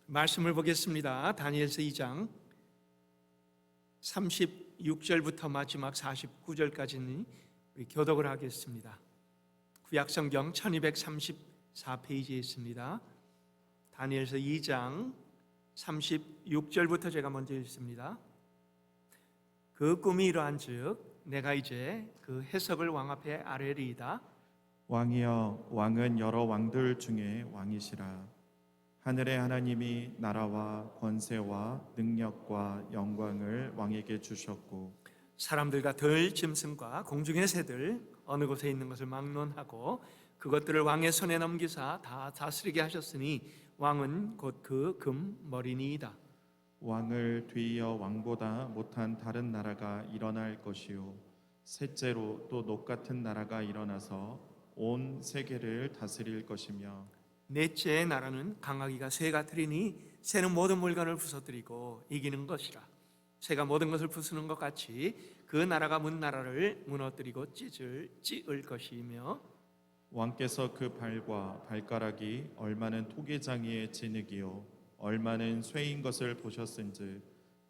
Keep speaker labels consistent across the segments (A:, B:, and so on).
A: 말씀을 보겠습니다. 다니엘서 2장 36절부터 마지막 49절까지는 교독을 하겠습니다. 구약성경 1234페이지에 있습니다. 다니엘서 2장 36절부터 제가 먼저 읽습니다. 그 꿈이 이러한즉 내가 이제 그 해석을 왕 앞에 아뢰리이다.
B: 왕이여, 왕은 여러 왕들 중에 왕이시라. 하늘의 하나님이 나라와 권세와 능력과 영광을 왕에게 주셨고
A: 사람들과 들 짐승과 공중의 새들 어느 곳에 있는 것을 막론하고 그것들을 왕의 손에 넘기사 다 다스리게 하셨으니 왕은 곧 그 금 머리니이다.
B: 왕을 뒤이어 왕보다 못한 다른 나라가 일어날 것이요 셋째로 또 녹 같은 나라가 일어나서 온 세계를 다스릴 것이며
A: 넷째의 나라는 강하기가 새 같으리니 새는 모든 물건을 부서뜨리고 이기는 것이라. 새가 모든 것을 부수는 것 같이 그 나라가 문 나라를 무너뜨리고 찢을 것이며
B: 왕께서 그 발과 발가락이 얼마는 토기장이의 진흙이요 얼마는 쇠인 것을 보셨은즉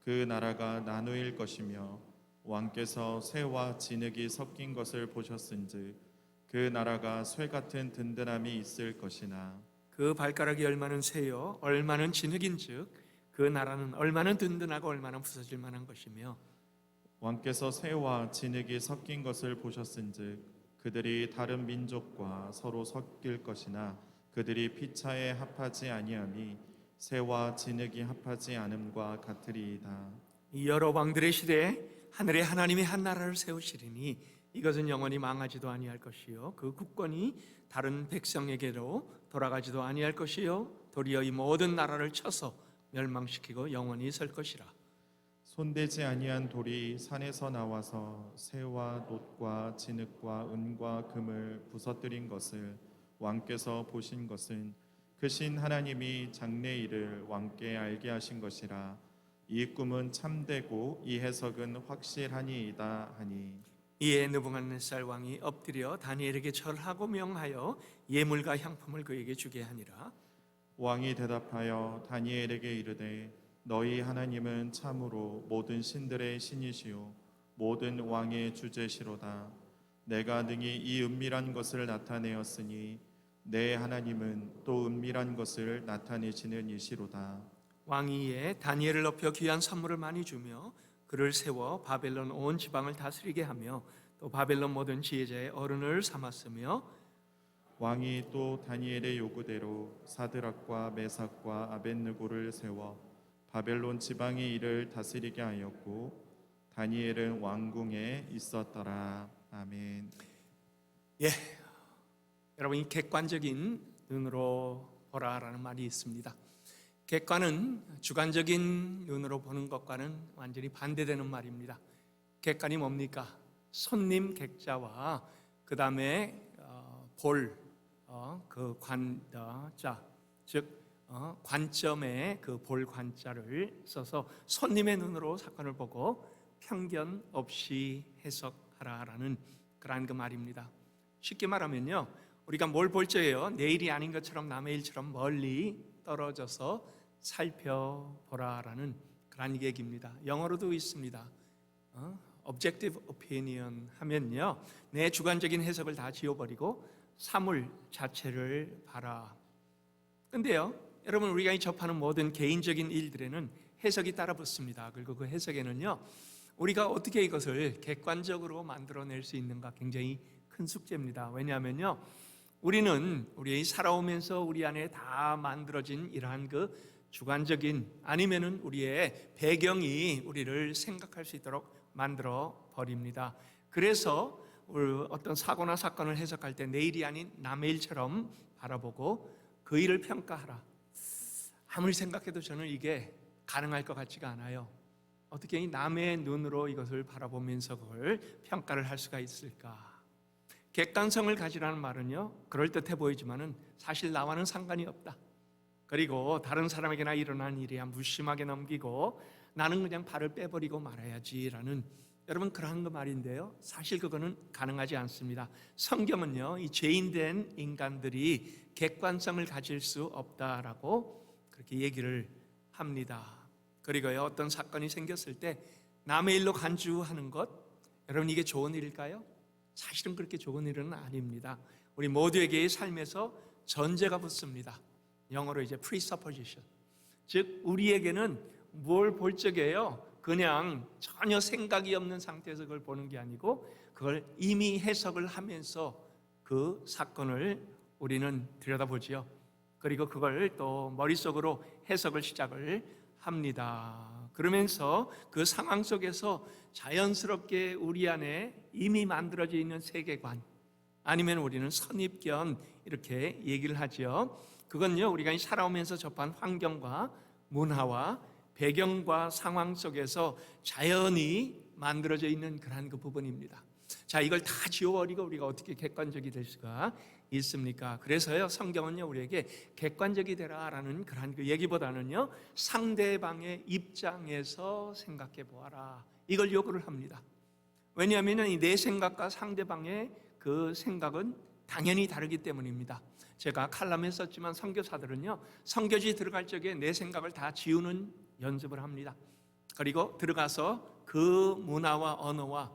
B: 그 나라가 나누일 것이며 왕께서 쇠와 진흙이 섞인 것을 보셨은즉 그 나라가 쇠 같은 든든함이 있을 것이나
A: 그 발가락이 얼마는 쇠요 얼마는 진흙인즉 그 나라는 얼마는 든든하고 얼마는 부서질 만한 것이며
B: 왕께서 쇠와 진흙이 섞인 것을 보셨은즉 그들이 다른 민족과 서로 섞일 것이나 그들이 피차에 합하지 아니함이 쇠와 진흙이 합하지 않음과 같으리이다.
A: 이 여러 왕들의 시대에 하늘의 하나님이 한 나라를 세우시리니 이것은 영원히 망하지도 아니할 것이요 그 국권이 다른 백성에게로 돌아가지도 아니할 것이요 도리어 이 모든 나라를 쳐서 멸망시키고 영원히 설 것이라.
B: 손대지 아니한 돌이 산에서 나와서 쇠와 놋과 진흙과 은과 금을 부서뜨린 것을 왕께서 보신 것은 그 신 하나님이 장래 일을 왕께 알게 하신 것이라. 이 꿈은 참되고 이 해석은 확실하니이다 하니
A: 이에 느부갓네살 왕이 엎드려 다니엘에게 절하고 명하여 예물과 향품을 그에게 주게 하니라.
B: 왕이 대답하여 다니엘에게 이르되 너희 하나님은 참으로 모든 신들의 신이시요 모든 왕의 주제시로다. 내가 능히 이 은밀한 것을 나타내었으니 내 하나님은 또 은밀한 것을 나타내시는 이시로다.
A: 왕이 이에 다니엘을 높여 귀한 선물을 많이 주며 그를 세워 바벨론 온 지방을 다스리게 하며 또 바벨론 모든 지혜자의 어른을 삼았으며
B: 왕이 또 다니엘의 요구대로 사드락과 메삭과 아벳느고를 세워 바벨론 지방의 일을 다스리게 하였고 다니엘은 왕궁에 있었더라. 아멘.
A: 예, 여러분 이 객관적인 눈으로 보라라는 말이 있습니다. 객관은 주관적인 눈으로 보는 것과는 완전히 반대되는 말입니다. 객관이 뭡니까? 손님 객자와 그 다음에 그 관자, 즉 관점에 그 볼 관자를 써서 손님의 눈으로 사건을 보고 편견 없이 해석하라라는 그러한 그 말입니다. 쉽게 말하면요, 우리가 뭘 볼 적에요 내일이 아닌 것처럼 남의 일처럼 멀리 떨어져서 살펴보라라는 그런 얘기입니다. 영어로도 있습니다. Objective opinion 하면요, 내 주관적인 해석을 다 지워버리고 사물 자체를 봐라. 근데요, 여러분 우리가 접하는 모든 개인적인 일들에는 해석이 따라 붙습니다. 그리고 그 해석에는요, 우리가 어떻게 이것을 객관적으로 만들어낼 수 있는가 굉장히 큰 숙제입니다. 왜냐하면요, 우리는 우리 살아오면서 우리 안에 다 만들어진 이러한 그 주관적인 아니면은 우리의 배경이 우리를 생각할 수 있도록 만들어 버립니다. 그래서 어떤 사고나 사건을 해석할 때 내일이 아닌 남의 일처럼 바라보고 그 일을 평가하라. 아무리 생각해도 저는 이게 가능할 것 같지가 않아요. 어떻게 남의 눈으로 이것을 바라보면서 그걸 평가를 할 수가 있을까? 객관성을 가지라는 말은요, 그럴듯해 보이지만은 사실 나와는 상관이 없다. 그리고 다른 사람에게나 일어난 일이야 무심하게 넘기고 나는 그냥 발을 빼버리고 말아야지라는, 여러분 그러한 거 말인데요, 사실 그거는 가능하지 않습니다. 성경은요, 이 죄인된 인간들이 객관성을 가질 수 없다라고 그렇게 얘기를 합니다. 그리고요, 어떤 사건이 생겼을 때 남의 일로 간주하는 것, 여러분 이게 좋은 일일까요? 사실은 그렇게 좋은 일은 아닙니다. 우리 모두에게의 삶에서 전제가 붙습니다. 영어로 이제 presupposition. 즉 우리에게는 뭘 볼 적에요, 그냥 전혀 생각이 없는 상태에서 그걸 보는 게 아니고 그걸 이미 해석을 하면서 그 사건을 우리는 들여다보지요. 그리고 그걸 또 머릿속으로 해석을 시작을 합니다. 그러면서 그 상황 속에서 자연스럽게 우리 안에 이미 만들어져 있는 세계관, 아니면 우리는 선입견, 이렇게 얘기를 하죠. 그건요, 우리가 살아오면서 접한 환경과 문화와 배경과 상황 속에서 자연히 만들어져 있는 그런 그 부분입니다. 자, 이걸 다 지워버리고 우리가 어떻게 객관적이 될 수가 있습니까? 그래서요, 성경은요, 우리에게 객관적이 되라라는 그런 그 얘기보다는요, 상대방의 입장에서 생각해 보아라, 이걸 요구를 합니다. 왜냐하면 이 내 생각과 상대방의 그 생각은 당연히 다르기 때문입니다. 제가 칼럼에 썼지만 선교사들은요, 선교지 들어갈 적에 내 생각을 다 지우는 연습을 합니다. 그리고 들어가서 그 문화와 언어와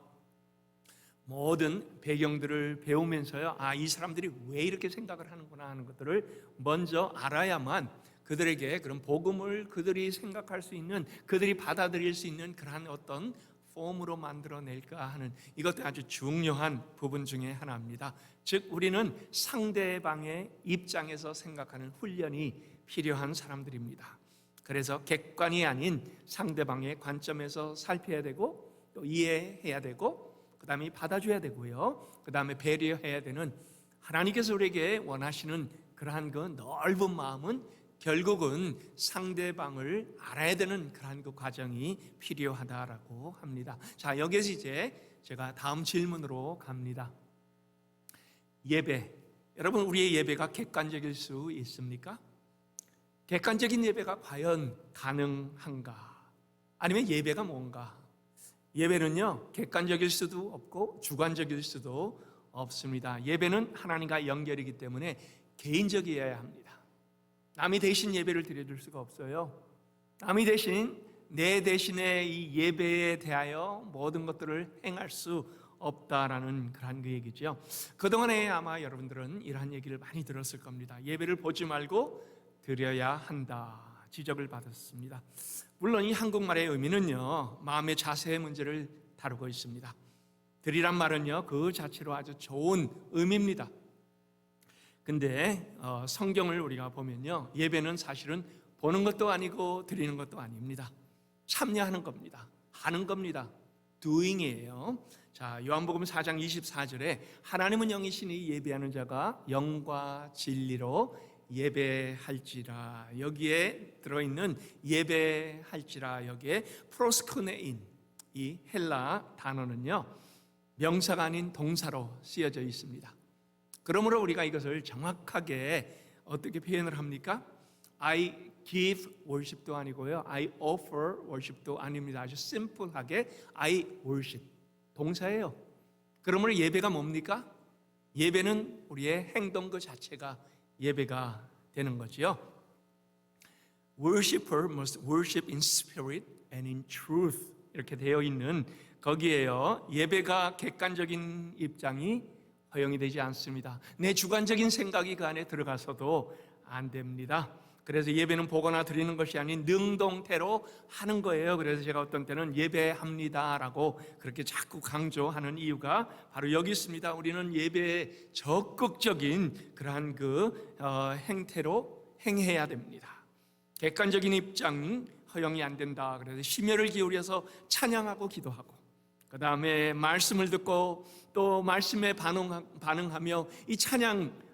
A: 모든 배경들을 배우면서요, 이 사람들이 왜 이렇게 생각을 하는구나 하는 것들을 먼저 알아야만 그들에게 그런 복음을 그들이 생각할 수 있는, 그들이 받아들일 수 있는 그러한 어떤 폼으로 만들어낼까 하는, 이것도 아주 중요한 부분 중에 하나입니다. 즉 우리는 상대방의 입장에서 생각하는 훈련이 필요한 사람들입니다. 그래서 객관이 아닌 상대방의 관점에서 살펴야 되고, 또 이해해야 되고, 그 다음에 받아줘야 되고요, 그 다음에 배려해야 되는, 하나님께서 우리에게 원하시는 그러한 그 넓은 마음은 결국은 상대방을 알아야 되는 그러한 그 과정이 필요하다라고 합니다. 자, 여기서 이제 제가 다음 질문으로 갑니다. 예배, 여러분 우리의 예배가 객관적일 수 있습니까? 객관적인 예배가 과연 가능한가? 아니면 예배가 뭔가? 예배는요, 객관적일 수도 없고 주관적일 수도 없습니다. 예배는 하나님과 연결이기 때문에 개인적이어야 합니다. 남이 대신 예배를 드려줄 수가 없어요. 남이 대신, 내 대신에 이 예배에 대하여 모든 것들을 행할 수 없다라는 그런 그 얘기죠. 그동안에 아마 여러분들은 이러한 얘기를 많이 들었을 겁니다. 예배를 보지 말고 드려야 한다, 지적을 받았습니다. 물론 이 한국말의 의미는요, 마음의 자세의 문제를 다루고 있습니다. 드리란 말은요, 그 자체로 아주 좋은 의미입니다. 근데 성경을 우리가 보면요, 예배는 사실은 보는 것도 아니고 드리는 것도 아닙니다. 참여하는 겁니다. 하는 겁니다. doing이에요. 자, 요한복음 4장 24절에 하나님은 영이시니 예배하는 자가 영과 진리로 예배할지라, 여기에 들어있는 예배할지라, 여기에 프로스코네인, 이 헬라 단어는요, 명사가 아닌 동사로 쓰여져 있습니다. 그러므로 우리가 이것을 정확하게 어떻게 표현을 합니까? I give worship도 아니고요, I offer worship도 아닙니다. 아주 심플하게 I worship, 동사예요. 그러므로 예배가 뭡니까? 예배는 우리의 행동 그 자체가 예배가 되는 거지요. Worshipper must worship in spirit and in truth, 이렇게 되어 있는 거기에요, 예배가 객관적인 입장이 허용이 되지 않습니다. 내 주관적인 생각이 그 안에 들어가서도 안 됩니다. 그래서 예배는 보거나 드리는 것이 아닌 능동태로 하는 거예요. 그래서 제가 어떤 때는 예배합니다라고 그렇게 자꾸 강조하는 이유가 바로 여기 있습니다. 우리는 예배에 적극적인 그러한 그 행태로 행해야 됩니다. 객관적인 입장 허용이 안 된다. 그래서 심혈을 기울여서 찬양하고 기도하고, 그 다음에 말씀을 듣고 또 말씀에 반응하며 이 찬양,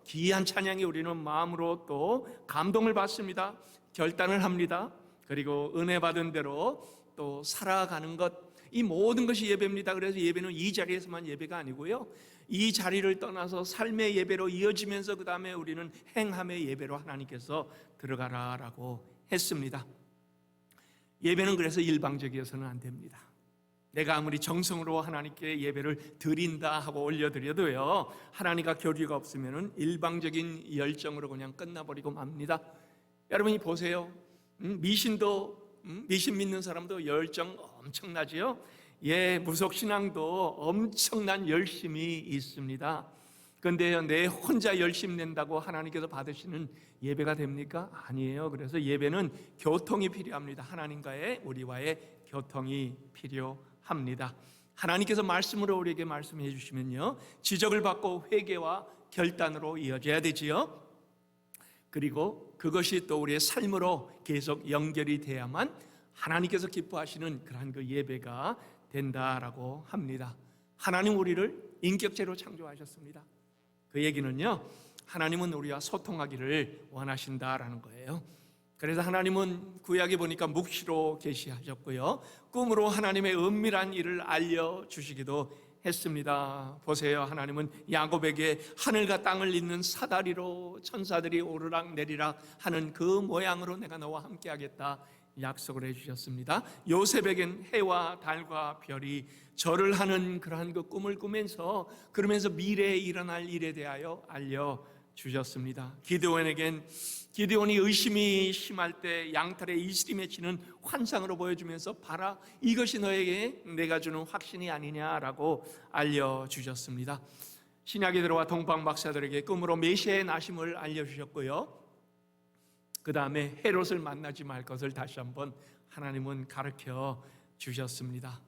A: 귀한 찬양이 우리는 마음으로 또 감동을 받습니다. 결단을 합니다. 그리고 은혜 받은 대로 또 살아가는 것, 이 모든 것이 예배입니다. 그래서 예배는 이 자리에서만 예배가 아니고요, 이 자리를 떠나서 삶의 예배로 이어지면서 그 다음에 우리는 행함의 예배로 하나님께서 들어가라라고 했습니다. 예배는 그래서 일방적이어서는 안 됩니다. 내가 아무리 정성으로 하나님께 예배를 드린다 하고 올려드려도요, 하나님과 교류가 없으면 일방적인 열정으로 그냥 끝나버리고 맙니다. 여러분이 보세요. 미신 믿는 사람도 열정 엄청나지요. 예, 무속신앙도 엄청난 열심이 있습니다. 그런데 내 혼자 열심 낸다고 하나님께서 받으시는 예배가 됩니까? 아니에요. 그래서 예배는 교통이 필요합니다. 하나님과의 우리와의 교통이 필요합니다. 하나님께서 말씀으로 우리에게 말씀해 주시면요, 지적을 받고 회개와 결단으로 이어져야 되지요. 그리고 그것이 또 우리의 삶으로 계속 연결이 돼야만 하나님께서 기뻐하시는 그러한 그 예배가 된다라고 합니다. 하나님 우리를 인격체로 창조하셨습니다. 그 얘기는요, 하나님은 우리와 소통하기를 원하신다라는 거예요. 그래서 하나님은 구약에 보니까 묵시로 계시하셨고요, 꿈으로 하나님의 은밀한 일을 알려주시기도 했습니다. 보세요, 하나님은 야곱에게 하늘과 땅을 잇는 사다리로 천사들이 오르락 내리락 하는 그 모양으로 내가 너와 함께 하겠다 약속을 해주셨습니다. 요셉에겐 해와 달과 별이 절을 하는 그러한 그 꿈을 꾸면서 그러면서 미래에 일어날 일에 대하여 알려주셨습니다. 기드온이 의심이 심할 때 양털에 이슬이 맺히는 환상으로 보여주면서 봐라, 이것이 너에게 내가 주는 확신이 아니냐라고 알려주셨습니다. 신약에 들어와 동방 박사들에게 꿈으로 메시아의 나심을 알려주셨고요, 그 다음에 헤롯을 만나지 말 것을 다시 한번 하나님은 가르쳐 주셨습니다.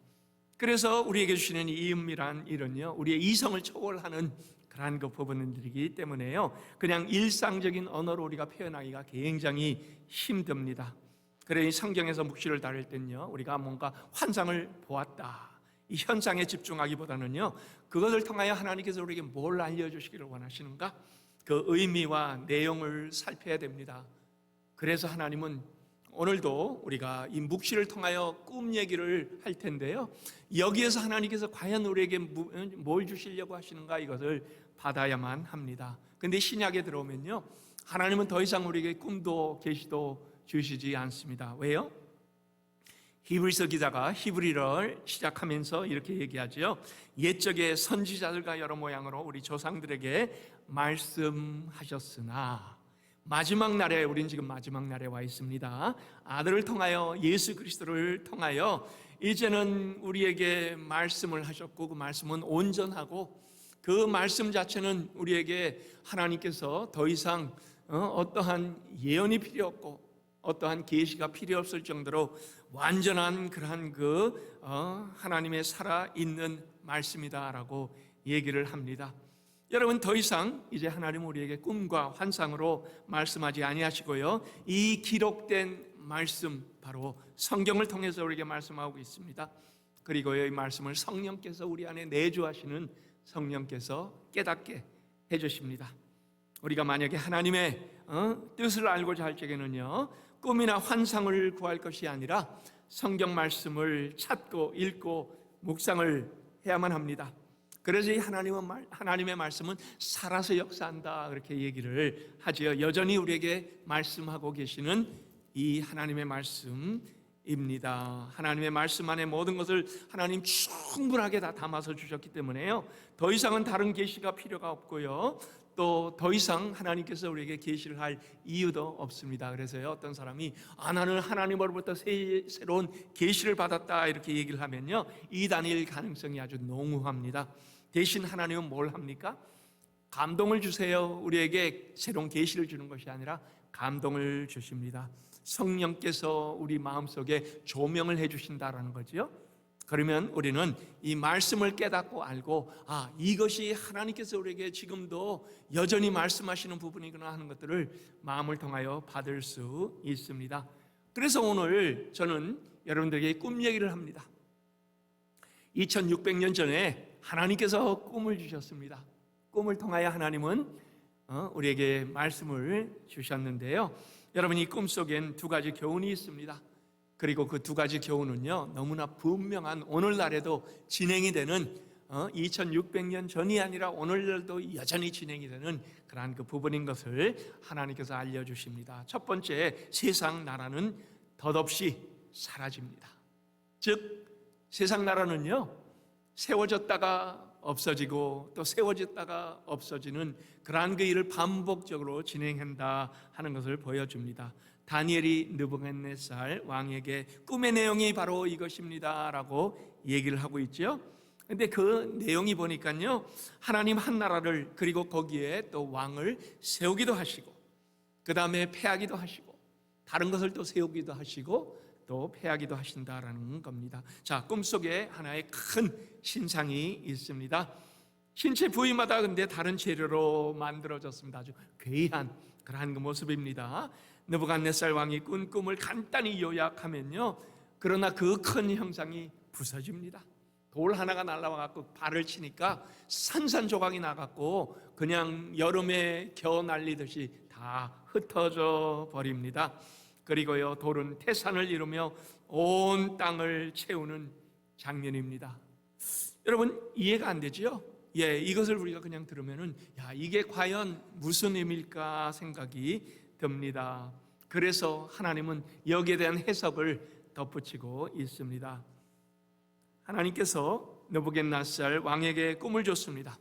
A: 그래서 우리에게 주시는 이 은밀한 일은요, 우리의 이성을 초월하는 그러한 그 부분들이기 때문에요, 그냥 일상적인 언어로 우리가 표현하기가 굉장히 힘듭니다. 그래서 성경에서 묵시를 다룰 때는요, 우리가 뭔가 환상을 보았다, 이 현상에 집중하기보다는요, 그것을 통하여 하나님께서 우리에게 뭘 알려주시기를 원하시는가, 그 의미와 내용을 살펴야 됩니다. 그래서 하나님은 오늘도 우리가 이 묵시를 통하여 꿈 얘기를 할 텐데요, 여기에서 하나님께서 과연 우리에게 뭘 주시려고 하시는가, 이것을 받아야만 합니다. 근데 신약에 들어오면요, 하나님은 더 이상 우리에게 꿈도 계시도 주시지 않습니다. 왜요? 히브리서 기자가 히브리를 시작하면서 이렇게 얘기하죠. 옛적에 선지자들과 여러 모양으로 우리 조상들에게 말씀하셨으나 마지막 날에, 우린 지금 마지막 날에 와 있습니다. 아들을 통하여, 예수 그리스도를 통하여 이제는 우리에게 말씀을 하셨고, 그 말씀은 온전하고 그 말씀 자체는 우리에게 하나님께서 더 이상 어떠한 예언이 필요 없고 어떠한 계시가 필요 없을 정도로 완전한 그러한 그 하나님의 살아있는 말씀이다라고 얘기를 합니다. 여러분, 더 이상 이제 하나님은 우리에게 꿈과 환상으로 말씀하지 아니하시고요, 이 기록된 말씀, 바로 성경을 통해서 우리에게 말씀하고 있습니다. 그리고 이 말씀을 성령께서 우리 안에 내주하시는 성령께서 깨닫게 해주십니다. 우리가 만약에 하나님의 뜻을 알고자 할 적에는요, 꿈이나 환상을 구할 것이 아니라 성경 말씀을 찾고 읽고 묵상을 해야만 합니다. 그래서 이 하나님의 말씀은 살아서 역사한다, 그렇게 얘기를 하지요. 여전히 우리에게 말씀하고 계시는 이 하나님의 말씀입니다. 하나님의 말씀 안에 모든 것을 하나님 충분하게 다 담아서 주셨기 때문에요, 더 이상은 다른 계시가 필요가 없고요, 또 더 이상 하나님께서 우리에게 계시를 할 이유도 없습니다. 그래서요, 어떤 사람이 나는 하나님으로부터 새로운 계시를 받았다, 이렇게 얘기를 하면요, 이단일 가능성이 아주 농후합니다. 대신 하나님은 뭘 합니까? 감동을 주세요. 우리에게 새로운 계시를 주는 것이 아니라 감동을 주십니다. 성령께서 우리 마음속에 조명을 해주신다라는 거죠. 그러면 우리는 이 말씀을 깨닫고 알고, 이것이 하나님께서 우리에게 지금도 여전히 말씀하시는 부분이구나 하는 것들을 마음을 통하여 받을 수 있습니다. 그래서 오늘 저는 여러분들에게 꿈 얘기를 합니다. 2600년 전에 하나님께서 꿈을 주셨습니다. 꿈을 통하여 하나님은 우리에게 말씀을 주셨는데요, 여러분, 이 꿈속엔 두 가지 교훈이 있습니다. 그리고 그 두 가지 교훈은요, 너무나 분명한, 오늘날에도 진행이 되는 2600년 전이 아니라 오늘날도 여전히 진행이 되는 그러한 그 부분인 것을 하나님께서 알려주십니다. 첫 번째, 세상 나라는 덧없이 사라집니다. 즉, 세상 나라는요, 세워졌다가 없어지고 또 세워졌다가 없어지는 그러한 그 일을 반복적으로 진행한다 하는 것을 보여줍니다. 다니엘이 느부갓네살 왕에게 꿈의 내용이 바로 이것입니다라고 얘기를 하고 있죠. 근데 그 내용이 보니까요, 하나님 한 나라를 그리고 거기에 또 왕을 세우기도 하시고 그 다음에 패하기도 하시고 다른 것을 또 세우기도 하시고 또 패하기도 하신다라는 겁니다. 자, 꿈속에 하나의 큰 신상이 있습니다. 신체 부위마다 근데 다른 재료로 만들어졌습니다. 아주 괴이한 그러한 그 모습입니다. 느부갓네살 왕이 꾼 꿈을 간단히 요약하면요, 그러나 그 큰 형상이 부서집니다. 돌 하나가 날라와 갖고 발을 치니까 산산조각이 나갖고 그냥 여름에 겨우 날리듯이 다 흩어져 버립니다. 그리고요, 돌은 태산을 이루며 온 땅을 채우는 장면입니다. 여러분, 이해가 안 되지요? 예, 이것을 우리가 그냥 들으면은 야, 이게 과연 무슨 의미일까 생각이 듭니다. 그래서 하나님은 여기에 대한 해석을 덧붙이고 있습니다. 하나님께서 느부갓네살 왕에게 꿈을 줬습니다.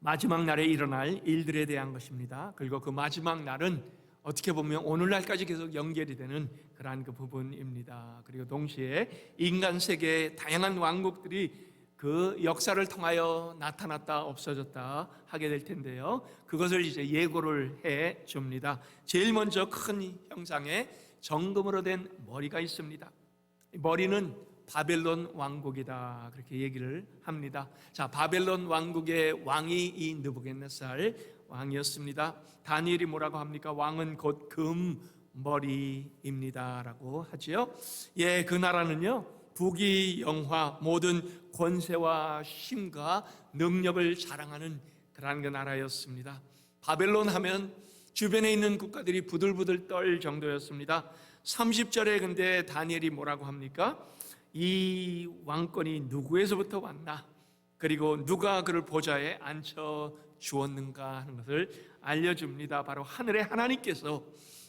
A: 마지막 날에 일어날 일들에 대한 것입니다. 그리고 그 마지막 날은 어떻게 보면 오늘날까지 계속 연결이 되는 그러한 그 부분입니다. 그리고 동시에 인간 세계의 다양한 왕국들이 그 역사를 통하여 나타났다 없어졌다 하게 될 텐데요, 그것을 이제 예고를 해 줍니다. 제일 먼저 큰 형상에 정금으로 된 머리가 있습니다. 머리는 바벨론 왕국이다, 그렇게 얘기를 합니다. 자, 바벨론 왕국의 왕이 이 느부갓네살 왕이었습니다. 다니엘이 뭐라고 합니까? 왕은 곧 금머리입니다라고 하지요. 예, 그 나라는요, 부귀 영화 모든 권세와 힘과 능력을 자랑하는 그러한 그 나라였습니다. 바벨론 하면 주변에 있는 국가들이 부들부들 떨 정도였습니다. 30절에 근데 다니엘이 뭐라고 합니까? 이 왕권이 누구에서부터 왔나? 그리고 누가 그를 보좌에 앉혀 주었는가 하는 것을 알려줍니다. 바로 하늘의 하나님께서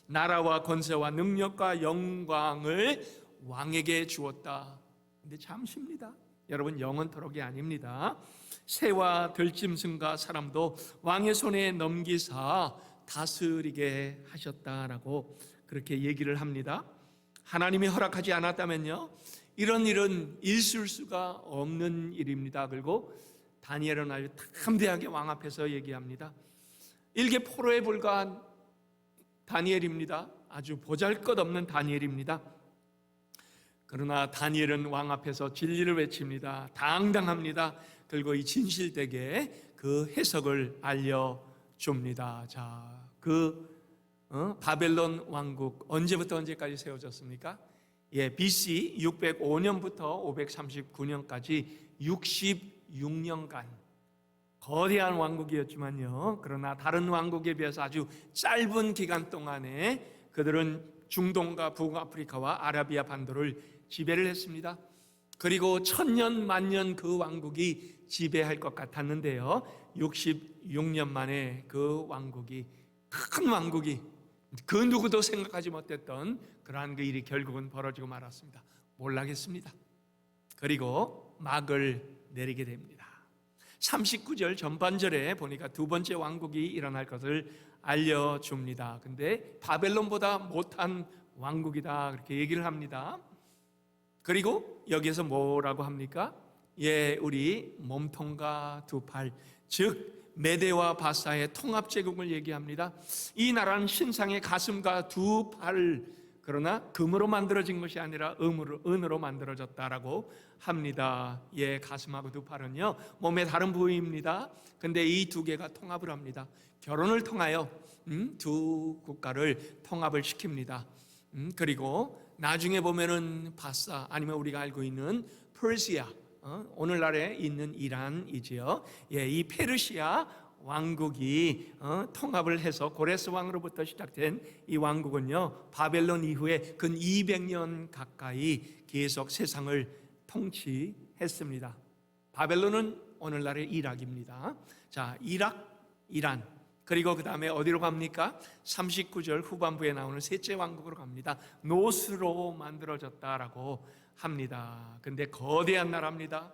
A: 나라와 권세와 능력과 영광을 왕에게 주었다. 근데 잠시입니다. 여러분, 영원토록이 아닙니다. 새와 들짐승과 사람도 왕의 손에 넘기사 다스리게 하셨다라고 그렇게 얘기를 합니다. 하나님이 허락하지 않았다면요, 이런 일은 있을 수가 없는 일입니다. 그리고 다니엘은 아주 담대하게 왕 앞에서 얘기합니다. 일개 포로에 불과한 다니엘입니다. 아주 보잘것없는 다니엘입니다. 그러나 다니엘은 왕 앞에서 진리를 외칩니다. 당당합니다. 그리고 이 진실되게 그 해석을 알려줍니다. 자, 바벨론 왕국 언제부터 언제까지 세워졌습니까? 예, BC 605년부터 539년까지 66년간 거대한 왕국이었지만요, 그러나 다른 왕국에 비해서 아주 짧은 기간 동안에 그들은 중동과 북아프리카와 아라비아 반도를 지배를 했습니다. 그리고 천년 만년 그 왕국이 지배할 것 같았는데요, 66년 만에 그 왕국이, 큰 왕국이, 그 누구도 생각하지 못했던 그러한 그 일이 결국은 벌어지고 말았습니다. 몰락했습니다. 그리고 막을 내리게 됩니다. 39절 전반절에 보니까 두 번째 왕국이 일어날 것을 알려줍니다. 근데 바벨론보다 못한 왕국이다, 그렇게 얘기를 합니다. 그리고 여기에서 뭐라고 합니까? 예, 우리 몸통과 두 팔, 즉 메대와 바사의 통합제국을 얘기합니다. 이 나라는 신상의 가슴과 두 팔, 그러나 금으로 만들어진 것이 아니라 은으로 만들어졌다라고 합니다. 예, 가슴하고 두 팔은요, 몸의 다른 부위입니다. 근데 이 두 개가 통합을 합니다. 결혼을 통하여 두 국가를 통합을 시킵니다. 그리고 나중에 보면은 바사, 아니면 우리가 알고 있는 퍼시아, 오늘날에 있는 이란이지요. 예, 이 페르시아 왕국이 통합을 해서 고레스 왕으로부터 시작된 이 왕국은요, 바벨론 이후에 근 200년 가까이 계속 세상을 통치했습니다. 바벨론은 오늘날의 이락입니다. 자, 이락, 이란, 그리고 그 다음에 어디로 갑니까? 39절 후반부에 나오는 셋째 왕국으로 갑니다. 노스로 만들어졌다라고 합니다. 근데 거대한 나라입니다.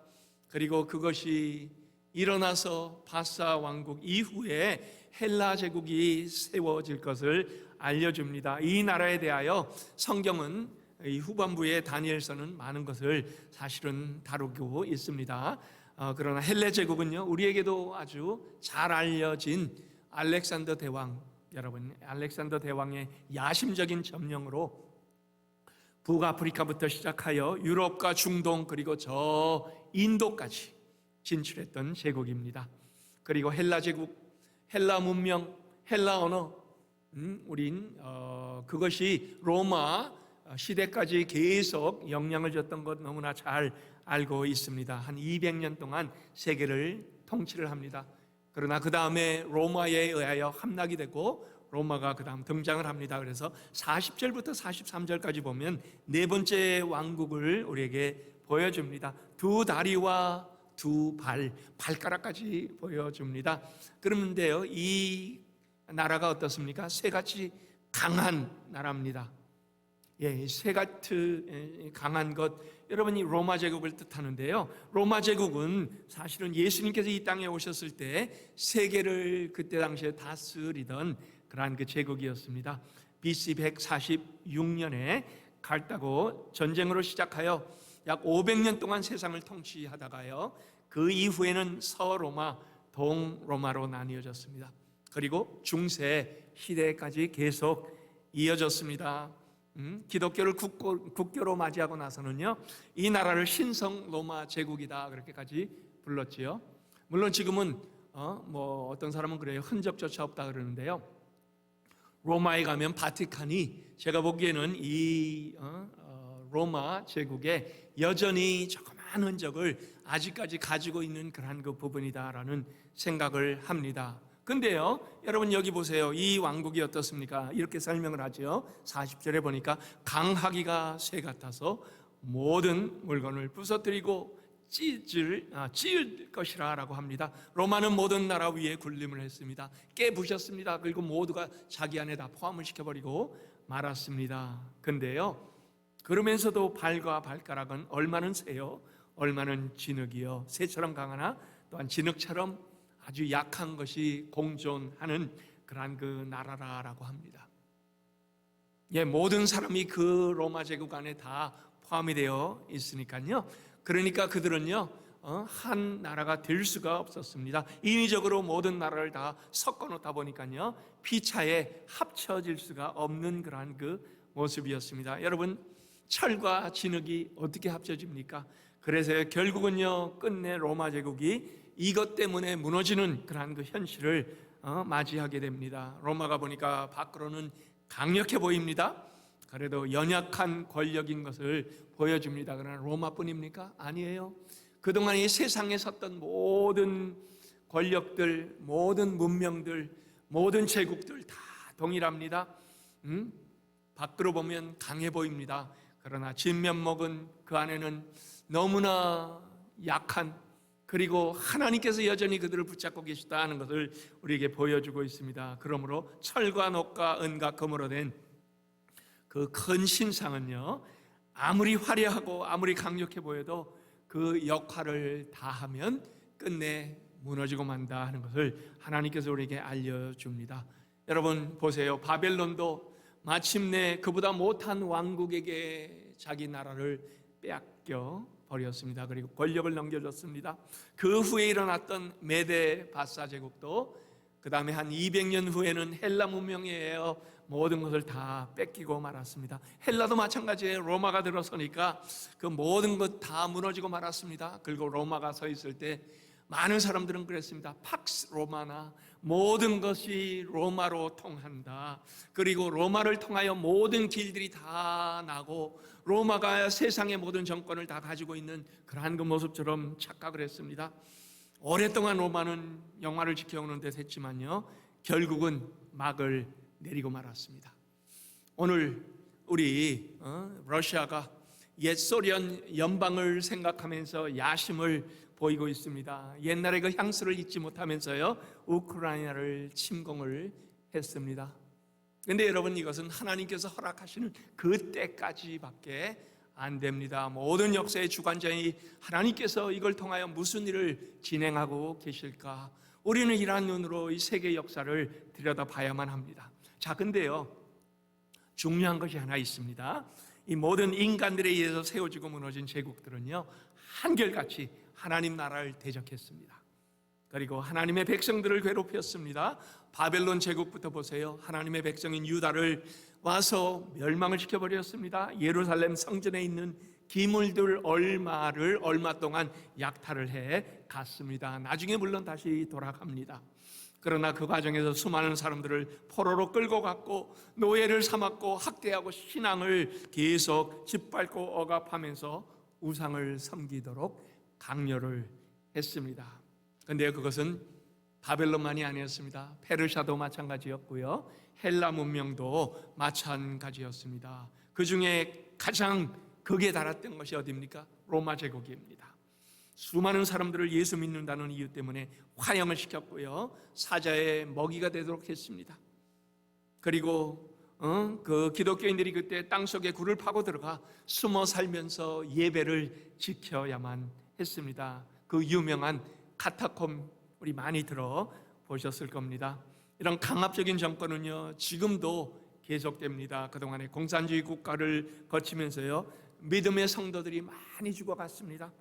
A: 그리고 그것이 일어나서 바사 왕국 이후에 헬라 제국이 세워질 것을 알려줍니다. 이 나라에 대하여 성경은 이 후반부에 다니엘서는 많은 것을 사실은 다루고 있습니다. 그러나 헬라 제국은요, 우리에게도 아주 잘 알려진 알렉산더 대왕, 여러분, 알렉산더 대왕의 야심적인 점령으로 북아프리카부터 시작하여 유럽과 중동 그리고 저 인도까지 진출했던 제국입니다. 그리고 헬라 제국, 헬라 문명, 헬라 언어, 우린 그것이 로마 시대까지 계속 영향을 줬던 것 너무나 잘 알고 있습니다. 한 200년 동안 세계를 통치를 합니다. 그러나 그 다음에 로마에 의하여 함락이 되고 로마가 그 다음 등장을 합니다. 그래서 40절부터 43절까지 보면 네 번째 왕국을 우리에게 보여줍니다. 두 다리와 두 발가락까지 보여줍니다. 그런데요, 이 나라가 어떻습니까? 새같이 강한 나라입니다. 예, 새같이 강한 것, 여러분이 로마 제국을 뜻하는데요, 로마 제국은 사실은 예수님께서 이 땅에 오셨을 때 세계를 그때 당시에 다스리던 그러한 그 제국이었습니다. BC 146년에 갈다고 전쟁으로 시작하여 약 500년 동안 세상을 통치하다가요, 그 이후에는 서로마, 동로마로 나뉘어졌습니다. 그리고 중세 시대까지 계속 이어졌습니다. 기독교를 국교로 맞이하고 나서는요, 이 나라를 신성 로마 제국이다 그렇게까지 불렀지요. 물론 지금은 어떤 사람은 그래요, 흔적조차 없다 그러는데요, 로마에 가면 바티칸이 제가 보기에는 이 로마 제국에 여전히 조그마한 흔적을 아직까지 가지고 있는 그러한 그 부분이다라는 생각을 합니다. 근데요, 여러분 여기 보세요. 이 왕국이 어떻습니까? 이렇게 설명을 하죠. 40절에 보니까 강하기가 새 같아서 모든 물건을 부서뜨리고 찢을 것이라 라고 합니다. 로마는 모든 나라 위에 군림을 했습니다. 깨부셨습니다. 그리고 모두가 자기 안에 다 포함을 시켜버리고 말았습니다. 근데요, 그러면서도 발과 발가락은 얼마는 새요, 얼마는 진흙이요. 새처럼 강하나 또한 진흙처럼 아주 약한 것이 공존하는 그러한 그 나라라고 합니다. 예, 모든 사람이 그 로마 제국 안에 다 포함이 되어 있으니까요. 그러니까 그들은요, 한 나라가 될 수가 없었습니다. 인위적으로 모든 나라를 다 섞어 놓다 보니까요, 피차에 합쳐질 수가 없는 그러한 그 모습이었습니다. 여러분, 철과 진흙이 어떻게 합쳐집니까? 그래서 결국은요, 끝내 로마 제국이 이것 때문에 무너지는 그러한 그 현실을 맞이하게 됩니다. 로마가 보니까 밖으로는 강력해 보입니다. 그래도 연약한 권력인 것을 보여줍니다. 그러나 로마뿐입니까? 아니에요. 그동안 이 세상에 섰던 모든 권력들, 모든 문명들, 모든 제국들 다 동일합니다. 밖으로 보면 강해 보입니다. 그러나 진면목은 그 안에는 너무나 약한, 그리고 하나님께서 여전히 그들을 붙잡고 계시다는 것을 우리에게 보여주고 있습니다. 그러므로 철과 녹과 은과 금으로 된 그 큰 신상은요, 아무리 화려하고 아무리 강력해 보여도 그 역할을 다하면 끝내 무너지고 만다 하는 것을 하나님께서 우리에게 알려줍니다. 여러분 보세요. 바벨론도 마침내 그보다 못한 왕국에게 자기 나라를 빼앗겨 버렸습니다. 그리고 권력을 넘겨줬습니다. 그 후에 일어났던 메데 바사 제국도 그 다음에 한 200년 후에는 헬라 문명에 의해 모든 것을 다 뺏기고 말았습니다. 헬라도 마찬가지예요. 로마가 들어서니까 그 모든 것 다 무너지고 말았습니다. 그리고 로마가 서 있을 때 많은 사람들은 그랬습니다. 팍스 로마나, 모든 것이 로마로 통한다. 그리고 로마를 통하여 모든 길들이 다 나고 로마가 세상의 모든 정권을 다 가지고 있는 그러한 그 모습처럼 착각을 했습니다. 오랫동안 로마는 영화를 지켜오는 듯 했지만요, 결국은 막을 내리고 말았습니다. 오늘 우리 러시아가 옛 소련 연방을 생각하면서 야심을 보이고 있습니다. 옛날에 그 향수를 잊지 못하면서요, 우크라이나를 침공을 했습니다. 그런데 여러분, 이것은 하나님께서 허락하시는 그 때까지밖에 안 됩니다. 모든 역사의 주관자인 하나님께서 이걸 통하여 무슨 일을 진행하고 계실까? 우리는 이러한 눈으로 이 세계 역사를 들여다봐야만 합니다. 자, 근데요, 중요한 것이 하나 있습니다. 이 모든 인간들에 의해서 세워지고 무너진 제국들은요, 한결같이 하나님 나라를 대적했습니다. 그리고 하나님의 백성들을 괴롭혔습니다. 바벨론 제국부터 보세요. 하나님의 백성인 유다를 와서 멸망을 시켜버렸습니다. 예루살렘 성전에 있는 기물들 얼마 동안 약탈을 해 갔습니다. 나중에 물론 다시 돌아갑니다. 그러나 그 과정에서 수많은 사람들을 포로로 끌고 갔고 노예를 삼았고 학대하고 신앙을 계속 짓밟고 억압하면서 우상을 섬기도록 강요를 했습니다. 그런데 그것은 바벨론만이 아니었습니다. 페르시아도 마찬가지였고요, 헬라 문명도 마찬가지였습니다. 그 중에 가장 극에 달했던 것이 어디입니까? 로마 제국입니다. 수많은 사람들을 예수 믿는다는 이유 때문에 화형을 시켰고요, 사자의 먹이가 되도록 했습니다. 그리고 그 기독교인들이 그때 땅속에 굴을 파고 들어가 숨어 살면서 예배를 지켜야만 했습니다. 그 유명한 카타콤, 우리 많이 들어보셨을 겁니다. 이런 강압적인 정권은요, 지금도 계속됩니다. 그동안에 공산주의 국가를 거치면서요, 믿음의 성도들이 많이 죽어갔습니다.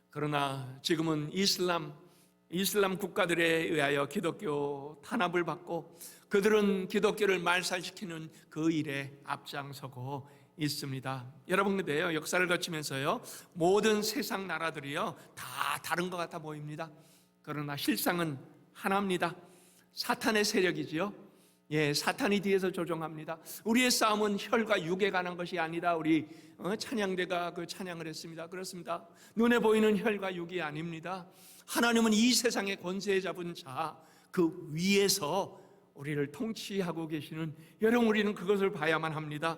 A: 그러나 지금은 이슬람 국가들에 의하여 기독교 탄압을 받고 그들은 기독교를 말살시키는 그 일에 앞장서고 있습니다. 여러분, 근데요, 역사를 거치면서요, 모든 세상 나라들이요 다 다른 것 같아 보입니다. 그러나 실상은 하나입니다. 사탄의 세력이지요. 사탄이 뒤에서 조종합니다. 우리의 싸움은 혈과 육에 관한 것이 아니다. 우리 찬양대가 그 찬양을 했습니다. 그렇습니다. 눈에 보이는 혈과 육이 아닙니다. 하나님은 이 세상의 권세 잡은 자, 그 위에서 우리를 통치하고 계시는, 여러분, 우리는 그것을 봐야만 합니다.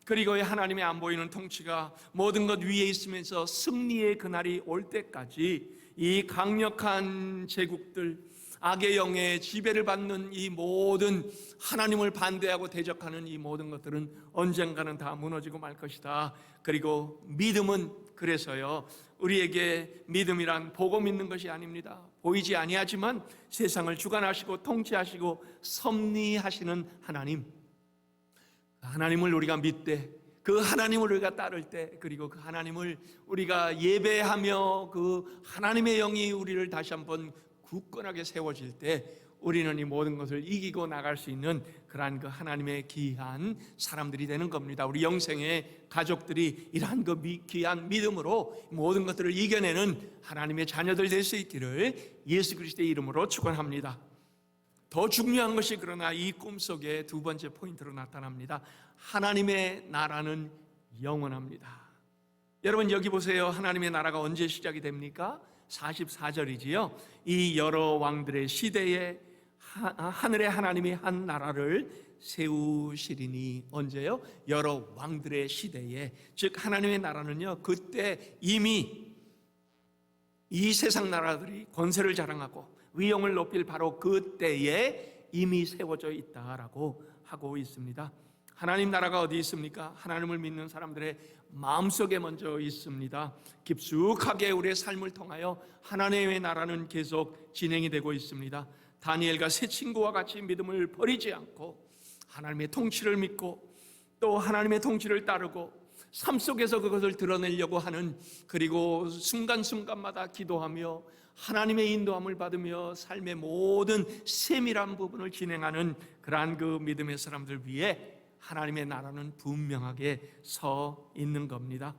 A: 그리고 하나님의 안 보이는 통치가 모든 것 위에 있으면서 승리의 그날이 올 때까지 이 강력한 제국들, 악의 영의 지배를 받는 이 모든 하나님을 반대하고 대적하는 이 모든 것들은 언젠가는 다 무너지고 말 것이다. 그리고 믿음은 그래서요, 우리에게 믿음이란 보고 믿는 것이 아닙니다. 보이지 아니하지만 세상을 주관하시고 통치하시고 섭리하시는 하나님을 우리가 믿되, 그 하나님을 우리가 따를 때, 그리고 그 하나님을 우리가 예배하며 그 하나님의 영이 우리를 다시 한번 굳건하게 세워질 때 우리는 이 모든 것을 이기고 나갈 수 있는 그러한 그 하나님의 귀한 사람들이 되는 겁니다. 우리 영생의 가족들이 이러한 그 귀한 믿음으로 모든 것들을 이겨내는 하나님의 자녀들 될 수 있기를 예수 그리스도의 이름으로 축원합니다. 더 중요한 것이 그러나 이 꿈속의 두 번째 포인트로 나타납니다. 하나님의 나라는 영원합니다. 여러분, 여기 보세요. 하나님의 나라가 언제 시작이 됩니까? 44절이지요. 이 여러 왕들의 시대에 하늘의 하나님이 한 나라를 세우시리니, 언제요? 여러 왕들의 시대에, 즉 하나님의 나라는요, 그때 이미 이 세상 나라들이 권세를 자랑하고 위엄을 높일 바로 그때에 이미 세워져 있다라고 하고 있습니다. 하나님 나라가 어디 있습니까? 하나님을 믿는 사람들의 마음속에 먼저 있습니다. 깊숙하게 우리의 삶을 통하여 하나님의 나라는 계속 진행이 되고 있습니다. 다니엘과 세 친구와 같이 믿음을 버리지 않고 하나님의 통치를 믿고 또 하나님의 통치를 따르고 삶 속에서 그것을 드러내려고 하는, 그리고 순간순간마다 기도하며 하나님의 인도함을 받으며 삶의 모든 세밀한 부분을 진행하는 그러한 그 믿음의 사람들 위해 하나님의 나라는 분명하게 서 있는 겁니다.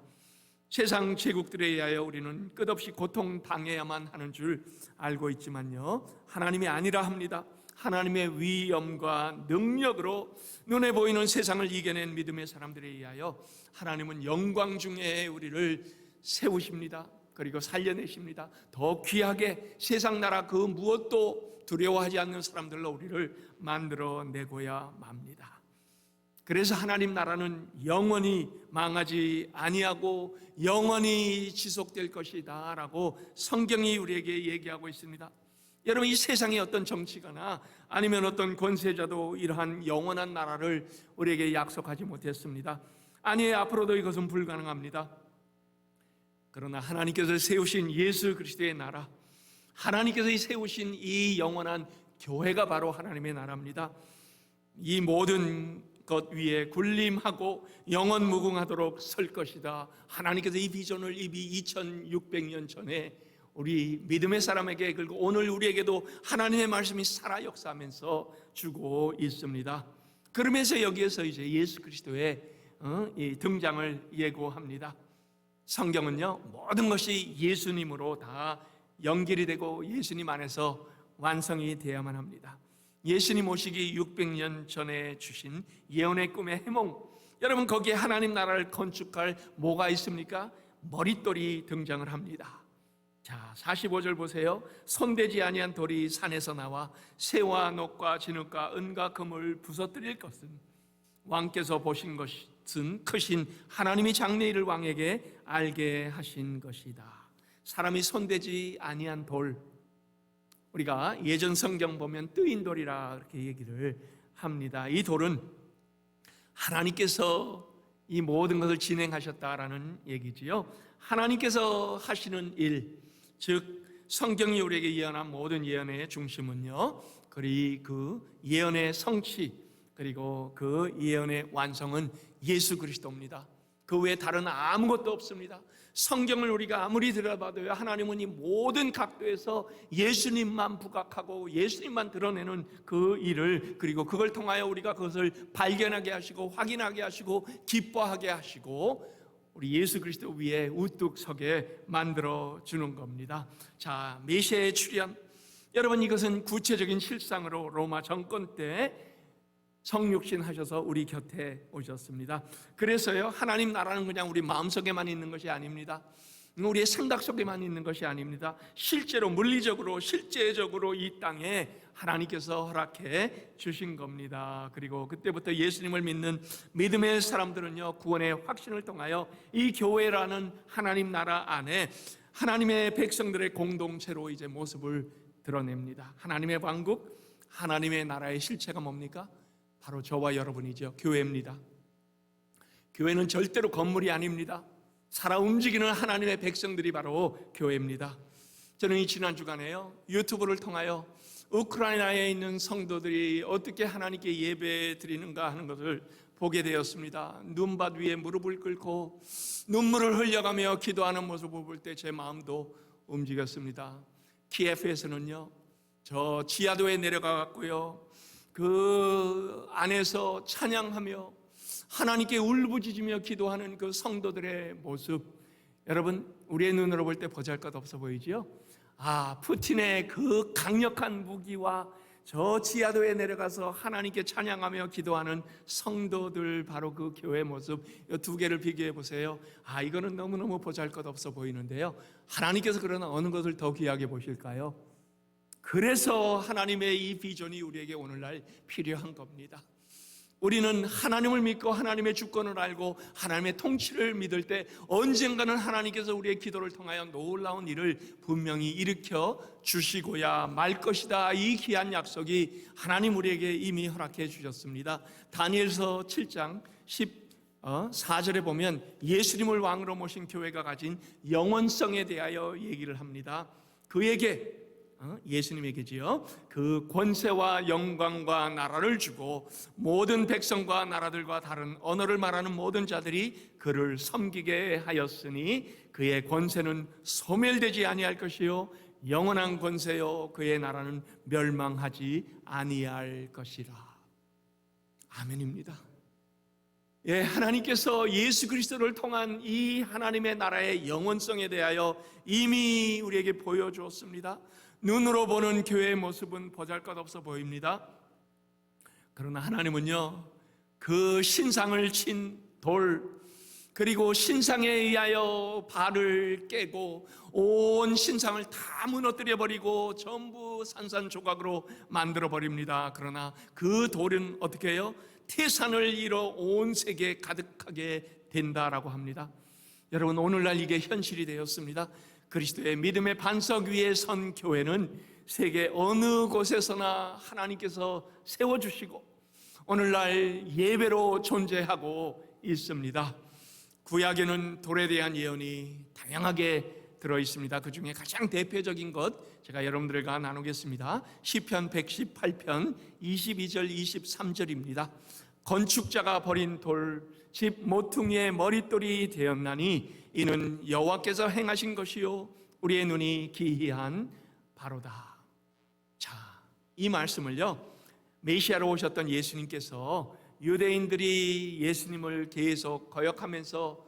A: 세상 제국들에 의하여 우리는 끝없이 고통당해야만 하는 줄 알고 있지만요, 하나님이 아니라 합니다. 하나님의 위엄과 능력으로 눈에 보이는 세상을 이겨낸 믿음의 사람들에 의하여 하나님은 영광 중에 우리를 세우십니다. 그리고 살려내십니다. 더 귀하게 세상 나라 그 무엇도 두려워하지 않는 사람들로 우리를 만들어내고야 맙니다. 그래서 하나님 나라는 영원히 망하지 아니하고 영원히 지속될 것이다 라고 성경이 우리에게 얘기하고 있습니다. 여러분, 이 세상의 어떤 정치가나 아니면 어떤 권세자도 이러한 영원한 나라를 우리에게 약속하지 못했습니다. 아니, 앞으로도 이것은 불가능합니다. 그러나 하나님께서 세우신 예수 그리스도의 나라, 하나님께서 세우신 이 영원한 교회가 바로 하나님의 나라입니다. 이 모든 것 위에 군림하고 영원 무궁하도록 설 것이다. 하나님께서 이 비전을 이미 2600년 전에 우리 믿음의 사람에게, 그리고 오늘 우리에게도 하나님의 말씀이 살아 역사하면서 주고 있습니다. 그러면서 여기에서 이제 예수 그리스도의 이 등장을 예고합니다. 성경은요, 모든 것이 예수님으로 다 연결이 되고 예수님 안에서 완성이 되어야만 합니다. 예수님 오시기 600년 전에 주신 예언의 꿈의 해몽, 여러분 거기에 하나님 나라를 건축할 뭐가 있습니까? 머릿돌이 등장을 합니다. 자, 45절 보세요. 손대지 아니한 돌이 산에서 나와 새와 녹과 진흙과 은과 금을 부서뜨릴 것은 왕께서 보신 것은 크신 하나님이 장래일을 왕에게 알게 하신 것이다. 사람이 손대지 아니한 돌, 우리가 예전 성경 보면 뜨인 돌이라 그렇게 얘기를 합니다. 이 돌은 하나님께서 이 모든 것을 진행하셨다라는 얘기지요. 하나님께서 하시는 일, 즉 성경이 우리에게 예언한 모든 예언의 중심은요, 그 예언의 성취, 그리고 그 예언의 완성은 예수 그리스도입니다. 그 외에 다른 아무것도 없습니다. 성경을 우리가 아무리 들어봐도요, 하나님은 이 모든 각도에서 예수님만 부각하고 예수님만 드러내는 그 일을, 그리고 그걸 통하여 우리가 그것을 발견하게 하시고 확인하게 하시고 기뻐하게 하시고 우리 예수 그리스도 위에 우뚝 서게 만들어 주는 겁니다. 자, 메시아의 출현, 여러분 이것은 구체적인 실상으로 로마 정권 때 성육신 하셔서 우리 곁에 오셨습니다. 그래서요, 하나님 나라는 그냥 우리 마음속에만 있는 것이 아닙니다. 우리의 생각 속에만 있는 것이 아닙니다. 실제로 물리적으로 실제적으로 이 땅에 하나님께서 허락해 주신 겁니다. 그리고 그때부터 예수님을 믿는 믿음의 사람들은요, 구원의 확신을 통하여 이 교회라는 하나님 나라 안에 하나님의 백성들의 공동체로 이제 모습을 드러냅니다. 하나님의 왕국, 하나님의 나라의 실체가 뭡니까? 바로 저와 여러분이죠. 교회입니다. 교회는 절대로 건물이 아닙니다. 살아 움직이는 하나님의 백성들이 바로 교회입니다. 저는 이 지난 주간에요, 유튜브를 통하여 우크라이나에 있는 성도들이 어떻게 하나님께 예배 드리는가 하는 것을 보게 되었습니다. 눈밭 위에 무릎을 꿇고 눈물을 흘려가며 기도하는 모습을 볼 때 제 마음도 움직였습니다. 키예프에서는요, 저 지하도에 내려가 갔고요, 그 안에서 찬양하며 하나님께 울부짖으며 기도하는 그 성도들의 모습, 여러분 우리의 눈으로 볼 때 보잘것없어 보이지요? 푸틴의 그 강력한 무기와 저 지하도에 내려가서 하나님께 찬양하며 기도하는 성도들, 바로 그 교회 모습, 이 두 개를 비교해 보세요. 이거는 너무너무 보잘것없어 보이는데요, 하나님께서 그러나 어느 것을 더 귀하게 보실까요? 그래서 하나님의 이 비전이 우리에게 오늘날 필요한 겁니다. 우리는 하나님을 믿고 하나님의 주권을 알고 하나님의 통치를 믿을 때 언젠가는 하나님께서 우리의 기도를 통하여 놀라운 일을 분명히 일으켜 주시고야 말 것이다. 이 귀한 약속이 하나님 우리에게 이미 허락해 주셨습니다. 다니엘서 7장 14절에 보면 예수님을 왕으로 모신 교회가 가진 영원성에 대하여 얘기를 합니다. 그에게, 예수님에게지요, 그 권세와 영광과 나라를 주고 모든 백성과 나라들과 다른 언어를 말하는 모든 자들이 그를 섬기게 하였으니 그의 권세는 소멸되지 아니할 것이요 영원한 권세요 그의 나라는 멸망하지 아니할 것이라. 아멘입니다. 예, 하나님께서 예수 그리스도를 통한 이 하나님의 나라의 영원성에 대하여 이미 우리에게 보여주었습니다. 눈으로 보는 교회의 모습은 보잘것없어 보입니다. 그러나 하나님은요, 그 신상을 친 돌, 그리고 신상에 의하여 발을 깨고 온 신상을 다 무너뜨려 버리고 전부 산산조각으로 만들어 버립니다. 그러나 그 돌은 어떻게 해요? 태산을 이뤄 온 세계에 가득하게 된다라고 합니다. 여러분, 오늘날 이게 현실이 되었습니다. 그리스도의 믿음의 반석 위에 선 교회는 세계 어느 곳에서나 하나님께서 세워주시고 오늘날 예배로 존재하고 있습니다. 구약에는 돌에 대한 예언이 다양하게 들어 있습니다. 그 중에 가장 대표적인 것 제가 여러분들과 나누겠습니다. 시편 118편 22절 23절입니다. 건축자가 버린 돌, 집 모퉁이의 머릿돌이 되었나니 이는 여호와께서 행하신 것이요 우리의 눈이 기이한 바로다. 자, 이 말씀을요, 메시아로 오셨던 예수님께서 유대인들이 예수님을 계속 거역하면서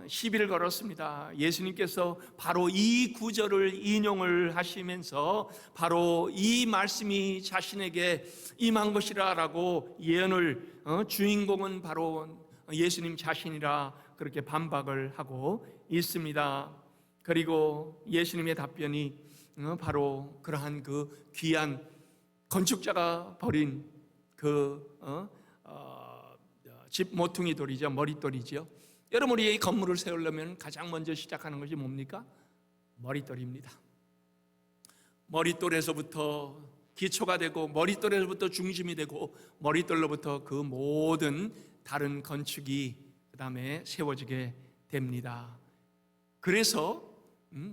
A: 시비를 걸었습니다. 예수님께서 바로 이 구절을 인용을 하시면서 바로 이 말씀이 자신에게 임한 것이라라고 예언을, 주인공은 바로 예수님 자신이라 그렇게 반박을 하고 있습니다. 그리고 예수님의 답변이 바로 그러한 그 귀한 건축자가 버린 그 집 모퉁이 돌이죠, 머릿돌이죠. 여러분, 우리 이 건물을 세우려면 가장 먼저 시작하는 것이 뭡니까? 머릿돌입니다. 머릿돌에서부터 기초가 되고, 머릿돌에서부터 중심이 되고, 머릿돌로부터 그 모든 다른 건축이 그 다음에 세워지게 됩니다. 그래서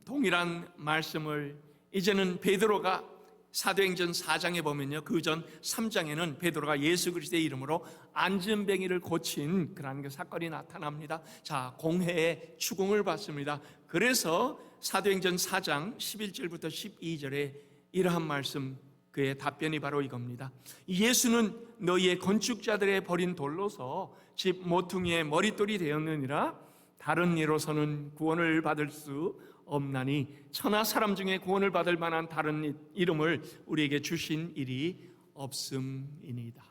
A: 동일한 말씀을 이제는 베드로가 사도행전 4장에 보면요, 그 전 3장에는 베드로가 예수 그리스도의 이름으로 안전뱅이를 고친 그러한 그 사건이 나타납니다. 자, 공회의 추궁을 받습니다. 그래서 사도행전 4장 11절부터 12절에 이러한 말씀, 그의 답변이 바로 이겁니다. 예수는 너희의 건축자들의 버린 돌로서 집 모퉁이의 머릿돌이 되었느니라. 다른 이로서는 구원을 받을 수 없나니 천하 사람 중에 구원을 받을 만한 다른 이름을 우리에게 주신 일이 없음이니이다.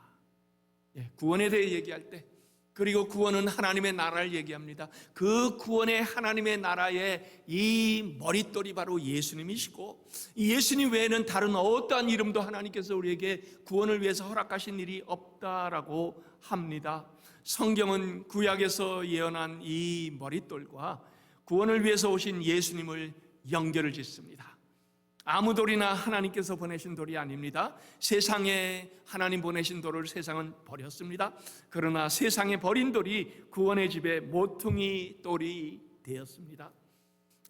A: 구원에 대해 얘기할 때, 그리고 구원은 하나님의 나라를 얘기합니다. 그 구원의 하나님의 나라의 이 머릿돌이 바로 예수님이시고, 이 예수님 외에는 다른 어떠한 이름도 하나님께서 우리에게 구원을 위해서 허락하신 일이 없다라고 합니다. 성경은 구약에서 예언한 이 머릿돌과 구원을 위해서 오신 예수님을 연결을 짓습니다. 아무 돌이나 하나님께서 보내신 돌이 아닙니다. 세상에 하나님 보내신 돌을 세상은 버렸습니다. 그러나 세상에 버린 돌이 구원의 집에 모퉁이 돌이 되었습니다.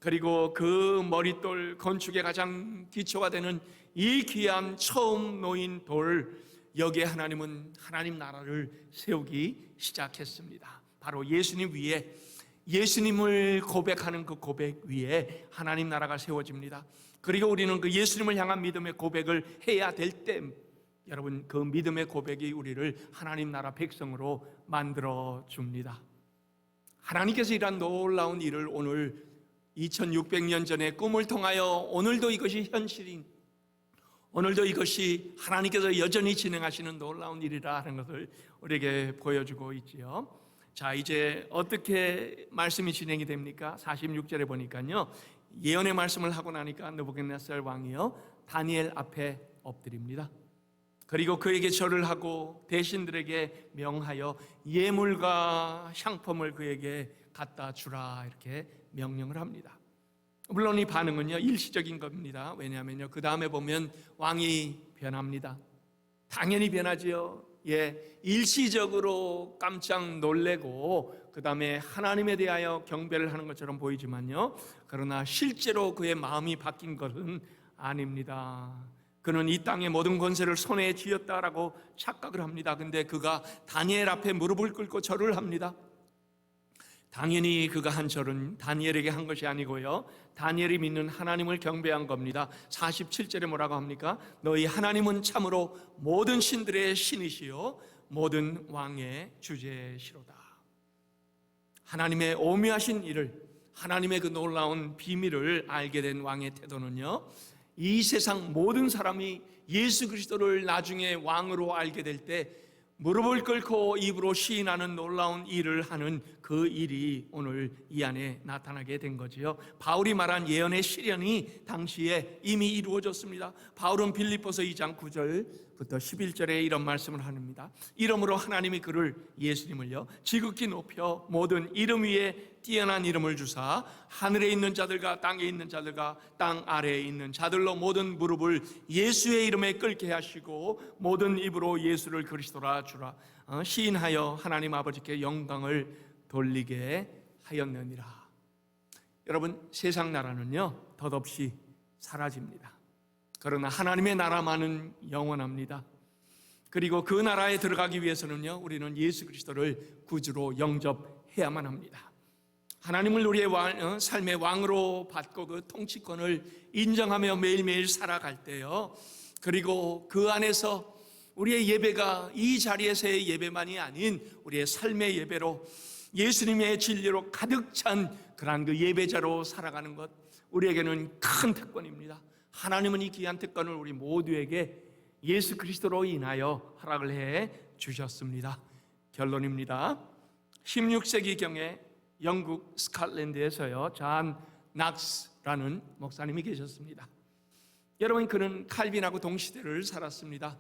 A: 그리고 그 머릿돌 건축의 가장 기초가 되는 이 귀한 처음 놓인 돌, 여기에 하나님은 하나님 나라를 세우기 시작했습니다. 바로 예수님 위에, 예수님을 고백하는 그 고백 위에 하나님 나라가 세워집니다. 그리고 우리는 그 예수님을 향한 믿음의 고백을 해야 될 때, 여러분, 그 믿음의 고백이 우리를 하나님 나라 백성으로 만들어 줍니다. 하나님께서 이러한 놀라운 일을 오늘 2600년 전의 꿈을 통하여 오늘도 이것이 현실인, 오늘도 이것이 하나님께서 여전히 진행하시는 놀라운 일이라 하는 것을 우리에게 보여주고 있지요. 자, 이제 어떻게 말씀이 진행이 됩니까? 46절에 보니까요, 예언의 말씀을 하고 나니까 느부갓네살 왕이요, 다니엘 앞에 엎드립니다. 그리고 그에게 절을 하고 대신들에게 명하여 예물과 향품을 그에게 갖다 주라, 이렇게 명령을 합니다. 물론 이 반응은요, 일시적인 겁니다. 왜냐하면요, 그 다음에 보면 왕이 변합니다. 당연히 변하지요. 일시적으로 깜짝 놀래고 그 다음에 하나님에 대하여 경배를 하는 것처럼 보이지만요, 그러나 실제로 그의 마음이 바뀐 것은 아닙니다. 그는 이 땅의 모든 권세를 손에 쥐었다라고 착각을 합니다. 근데 그가 다니엘 앞에 무릎을 꿇고 절을 합니다. 당연히 그가 한 절은 다니엘에게 한 것이 아니고요, 다니엘이 믿는 하나님을 경배한 겁니다. 47절에 뭐라고 합니까? 너희 하나님은 참으로 모든 신들의 신이시요 모든 왕의 주제시로다. 하나님의 오묘하신 일을, 하나님의 그 놀라운 비밀을 알게 된 왕의 태도는요, 이 세상 모든 사람이 예수 그리스도를 나중에 왕으로 알게 될 때 무릎을 꿇고 입으로 시인하는 놀라운 일을 하는 그 일이 오늘 이 안에 나타나게 된 거지요. 바울이 말한 예언의 실현이 당시에 이미 이루어졌습니다. 바울은 빌립보서 2장 9절부터 11절에 이런 말씀을 합니다. 이름으로 하나님이 그를, 예수님을요, 지극히 높여 모든 이름 위에 뛰어난 이름을 주사 하늘에 있는 자들과 땅에 있는 자들과 땅 아래에 있는 자들로 모든 무릎을 예수의 이름에 꿇게 하시고 모든 입으로 예수를 그리스도라 주라 시인하여 하나님 아버지께 영광을 돌리게 하였느니라. 여러분, 세상 나라는요 덧없이 사라집니다. 그러나 하나님의 나라만은 영원합니다. 그리고 그 나라에 들어가기 위해서는요 우리는 예수 그리스도를 구주로 영접해야만 합니다. 하나님을 우리의 삶의 왕으로 받고 그 통치권을 인정하며 매일매일 살아갈 때요, 그리고 그 안에서 우리의 예배가 이 자리에서의 예배만이 아닌 우리의 삶의 예배로 예수님의 진리로 가득 찬 그러한 그 예배자로 살아가는 것, 우리에게는 큰 특권입니다. 하나님은 이 귀한 특권을 우리 모두에게 예수 그리스도로 인하여 허락을 해 주셨습니다. 결론입니다. 16세기경에 영국 스코틀랜드에서요 잔 낙스라는 목사님이 계셨습니다. 여러분, 그는 칼빈하고 동시대를 살았습니다.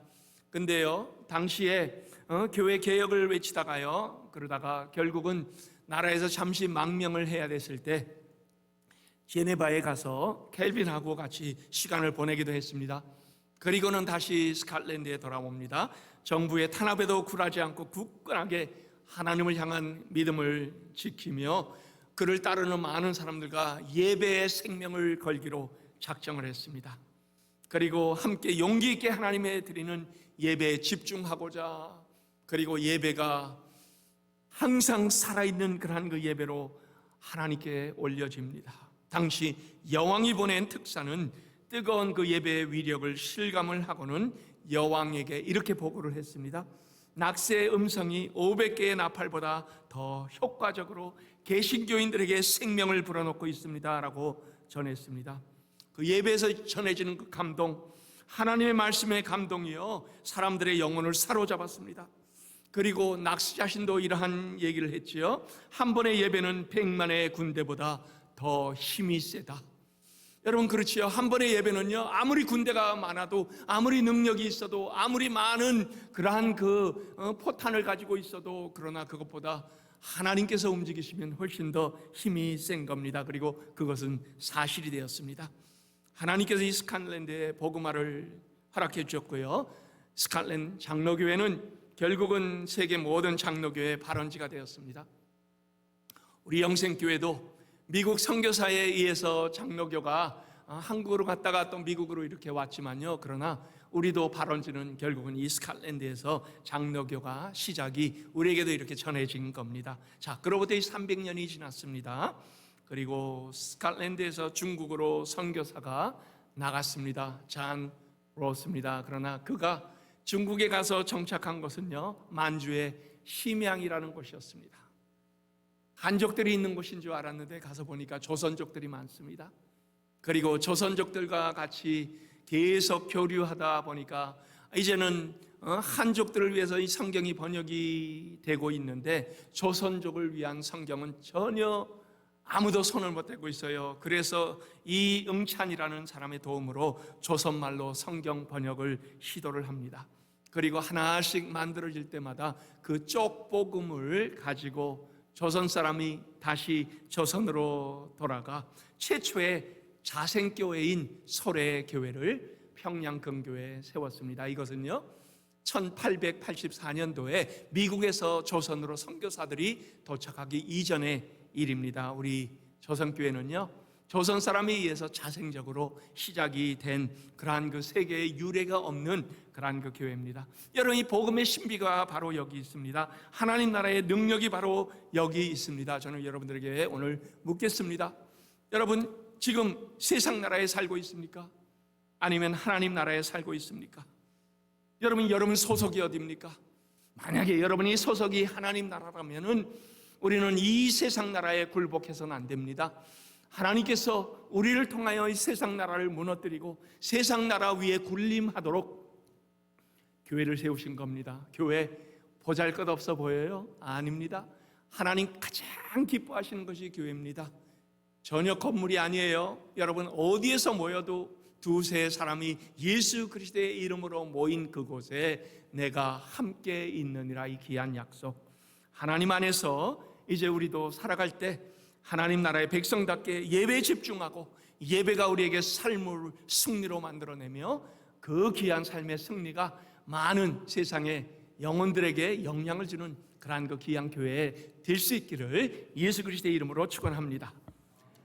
A: 근데요 당시에 교회 개혁을 외치다가요, 그러다가 결국은 나라에서 잠시 망명을 해야 됐을 때 제네바에 가서 켈빈하고 같이 시간을 보내기도 했습니다. 그리고는 다시 스코틀랜드에 돌아옵니다. 정부의 탄압에도 굴하지 않고 굳건하게 하나님을 향한 믿음을 지키며 그를 따르는 많은 사람들과 예배의 생명을 걸기로 작정을 했습니다. 그리고 함께 용기 있게 하나님에 드리는 예배에 집중하고자, 그리고 예배가 항상 살아있는 그러한 그 예배로 하나님께 올려집니다. 당시 여왕이 보낸 특사는 뜨거운 그 예배의 위력을 실감을 하고는 여왕에게 이렇게 보고를 했습니다. 낙세의 음성이 500개의 나팔보다 더 효과적으로 개신교인들에게 생명을 불어넣고 있습니다 라고 전했습니다. 그 예배에서 전해지는 그 감동, 하나님의 말씀의 감동이요 사람들의 영혼을 사로잡았습니다. 그리고 낙스 자신도 이러한 얘기를 했지요. 한 번의 예배는 100만의 군대보다 더 힘이 세다. 여러분, 그렇지요. 한 번의 예배는요 아무리 군대가 많아도, 아무리 능력이 있어도, 아무리 많은 그러한 포탄을 가지고 있어도, 그러나 그것보다 하나님께서 움직이시면 훨씬 더 힘이 센 겁니다. 그리고 그것은 사실이 되었습니다. 하나님께서 이 스코틀랜드에 복음화를 허락해 주셨고요, 스코틀랜드 장로교회는 결국은 세계 모든 장로교회의 발원지가 되었습니다. 우리 영생교회도 미국 선교사에 의해서 장로교가 한국으로 갔다가 또 미국으로 이렇게 왔지만요, 그러나 우리도 발원지는 결국은 이 스코틀랜드에서 장로교가 시작이 우리에게도 이렇게 전해진 겁니다. 자, 그로부터 300년이 지났습니다. 그리고 스코틀랜드에서 중국으로 선교사가 나갔습니다. 잔 로스입니다. 그러나 그가 중국에 가서 정착한 것은요 만주의 심양이라는 곳이었습니다. 한족들이 있는 곳인 줄 알았는데 가서 보니까 조선족들이 많습니다. 그리고 조선족들과 같이 계속 교류하다 보니까 이제는 한족들을 위해서 이 성경이 번역이 되고 있는데 조선족을 위한 성경은 전혀 아무도 손을 못 대고 있어요. 그래서 이 응찬이라는 사람의 도움으로 조선말로 성경 번역을 시도를 합니다. 그리고 하나씩 만들어질 때마다 그 쪽복음을 가지고 조선 사람이 다시 조선으로 돌아가 최초의 자생교회인 소래교회를 평양금교회에 세웠습니다. 이것은요 1884년도에 미국에서 조선으로 선교사들이 도착하기 이전의 일입니다. 우리 조선교회는요 조선 사람에 의해서 자생적으로 시작이 된 그러한 그 세계의 유례가 없는 그러한 그 교회입니다. 여러분, 이 복음의 신비가 바로 여기 있습니다. 하나님 나라의 능력이 바로 여기 있습니다. 저는 여러분들에게 오늘 묻겠습니다. 여러분, 지금 세상 나라에 살고 있습니까? 아니면 하나님 나라에 살고 있습니까? 여러분 소속이 어디입니까? 만약에 여러분이 소속이 하나님 나라라면은 우리는 이 세상 나라에 굴복해서는 안 됩니다. 하나님께서 우리를 통하여 이 세상 나라를 무너뜨리고 세상 나라 위에 군림하도록 교회를 세우신 겁니다. 교회 보잘것없어 보여요? 아닙니다. 하나님 가장 기뻐하시는 것이 교회입니다. 전혀 건물이 아니에요. 여러분, 어디에서 모여도 두세 사람이 예수 그리스도의 이름으로 모인 그곳에 내가 함께 있느니라, 이 귀한 약속. 하나님 안에서 이제 우리도 살아갈 때 하나님 나라의 백성답게 예배에 집중하고 예배가 우리에게 삶을 승리로 만들어내며 그 귀한 삶의 승리가 많은 세상에 영혼들에게 영향을 주는 그러한 그 귀한 교회 될 수 있기를 예수 그리스도의 이름으로 축원합니다.